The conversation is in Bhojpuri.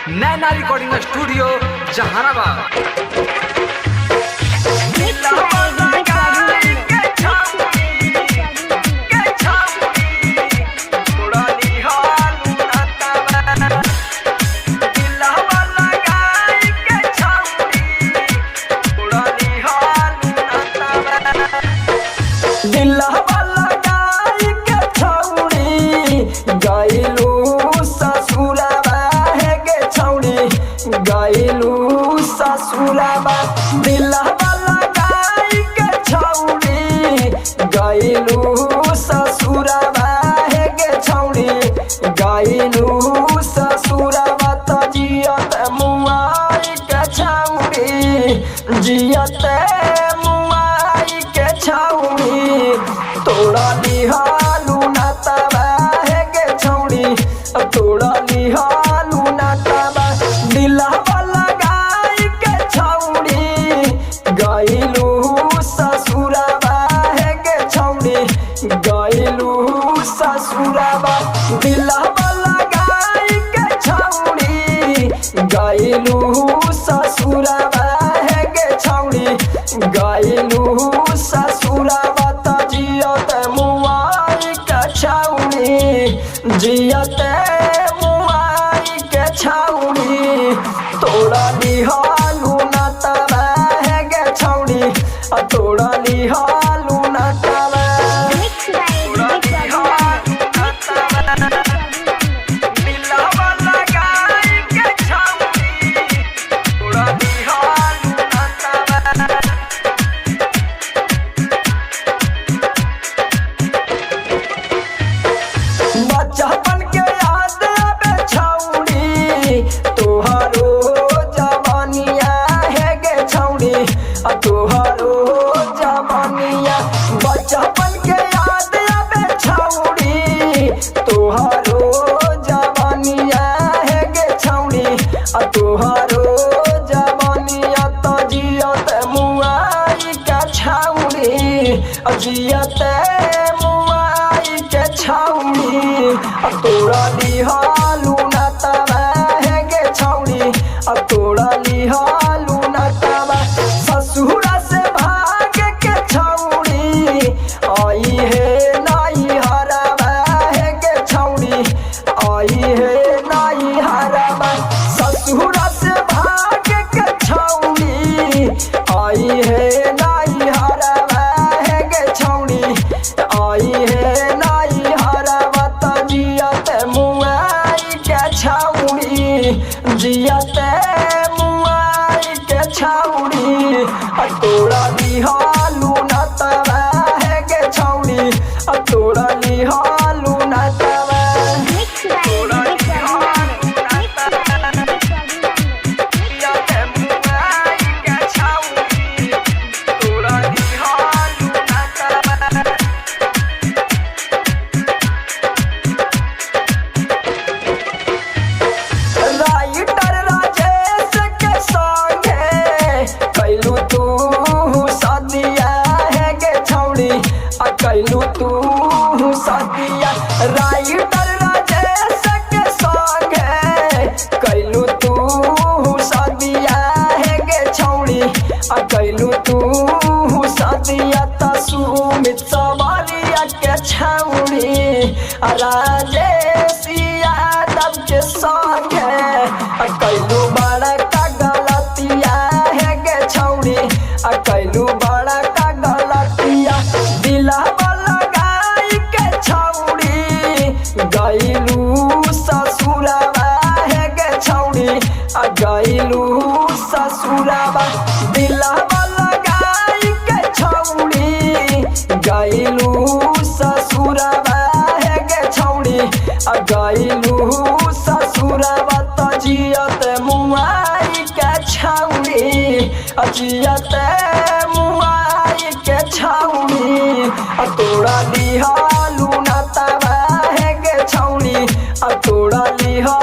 नैना रिकॉर्डिंग स्टूडियो जहानाबाद। गइलू ससुराबा दिलवा लगाई के छौड़ी, गइलू ससुराबा हे गे छौड़ी, गइलू ससुराबा त जियत मुआई के छौड़ी, जियत मुआई के छौड़ी, तोड़ा लिहालू नाताबा हे गे छौड़ी, तोड़ा लिहालू नाताबा दिलवा लगाई के छौड़ी, गइलू ससुराबा हे गे छौड़ी, गइलू ससुराबा दिलवा लगाई के छौड़ी, गइलू ससुराबा हे गे छौड़ी, गइलू ससुराबा त जियत मुआई के छौड़ी, जियत मुआई के छौड़ी, तोड़ा लिहालू नाताबा हे गे छौड़ी, तोड़ा लिहालू नाताबा। दिलवा लगाई के छौड़ी, तोड़ा लिहालू नाताबा। बचपन के याद आवे छौड़ी, तोहारो जवानिया हे गे छौड़ी, तोहारो जवानिया, बचपन के याद आवे छौड़ी, तोहारो जवानिया हे गे छौड़ी, तोहारो जवानिया त जियत मुआई के छौड़ी, जियत मुआई के छौड़ी, तोड़ा लिहालू नाताबा हे गे छौड़ी, तोड़ा लिहालू नाताबा। ससुरा से भाग के छौड़ी, आई है नाई हराबा हे गे छौड़ी, आई है नाई हराबा। ससुरा से भाग के छौड़ी, आई है नाई हराबा हे गे छौड़ी, आई है नाई हराबा त जियत मुआई के छौड़ी, जियत मुआई के छौड़ी, तोड़ा लिहालू नाताबा हे गे छौड़ी, तोड़ा लिहालू नाताबा। तोड़ा लिहालू नाताबा, जियत मुआई के छौड़ी, तोड़ा लिहालू नाताबा। राइटर राजेश के संगे कैलू तू सदिया हे गे छौड़ी, कैलू तू सदिया। राइटर राजेश के संगे कैलू तू सदिया हे गे छौड़ी, कैलू तू सदिया त सुमित सवारिया के छौड़ी, राजेश यादव के संगे कैलू बड़का गलतिया हे गे छौड़ी, कैलू बड़का गलतिया। दिलवा लगाई के छौड़ी, गइलू ससुराबा हे गे छौड़ी, गइलू ससुराबा दिलवा लगाई के छौड़ी, गइलू ससुराबा हे गे छौड़ी, गइलू ससुराबा त जियत मुआई के छौड़ी, जियत मुआई के छौड़ी, तोड़ा लिहालू नाताबा हे गे छौड़ी, तोड़ा लिहा